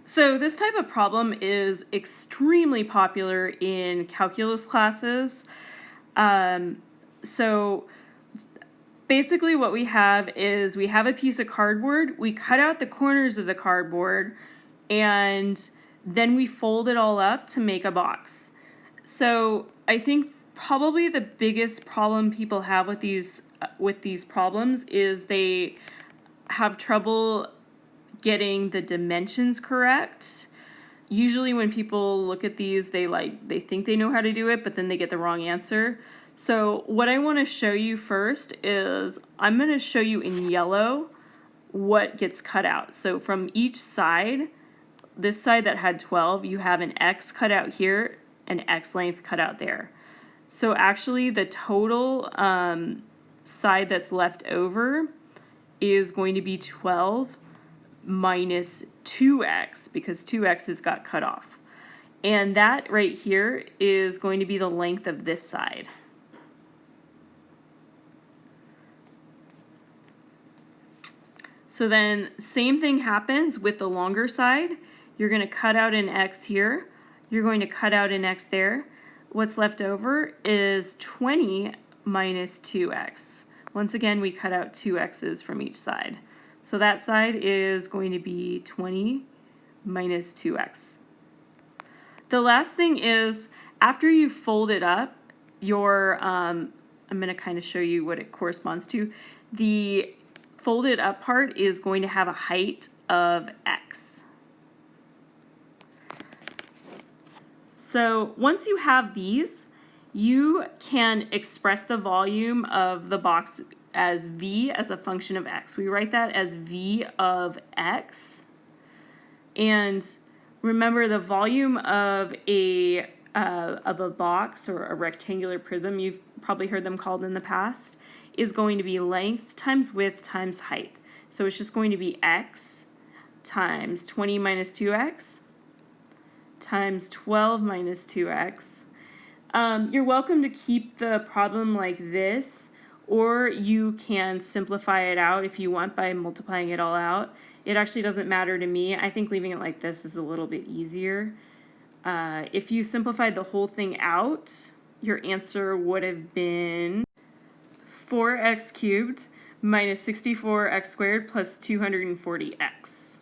So this type of problem is extremely popular in calculus classes. So basically what we have is we have a piece of cardboard, we cut out the corners of the cardboard, and then we fold it all up to make a box. So I think probably the biggest problem people have with these problems is they have trouble getting the dimensions correct. Usually when people look at these, they think they know how to do it, but then they get the wrong answer. So what I want to show you first is I'm going to show you in yellow what gets cut out. So from each side, this side that had 12, you have an X cut out here, an X length cut out there. So actually the total side that's left over is going to be 12 minus 2x, because 2x's got cut off. And that right here is going to be the length of this side. So then same thing happens with the longer side. You're going to cut out an x here. You're going to cut out an x there. What's left over is 20 minus 2x. Once again, we cut out 2 x's from each side. So that side is going to be 20 minus 2x. The last thing is, after you fold it up, I'm going to kind of show you what it corresponds to. The folded up part is going to have a height of x. So once you have these, you can express the volume of the box as v as a function of x. We write that as v of x. And remember, the volume of a box or a rectangular prism, you've probably heard them called in the past, is going to be length times width times height. So it's just going to be x times 20 minus 2x times 12 minus 2x. You're welcome to keep the problem like this, or you can simplify it out if you want by multiplying it all out. It actually doesn't matter to me. I think leaving it like this is a little bit easier. If you simplified the whole thing out, your answer would have been 4x cubed minus 64x squared plus 240x.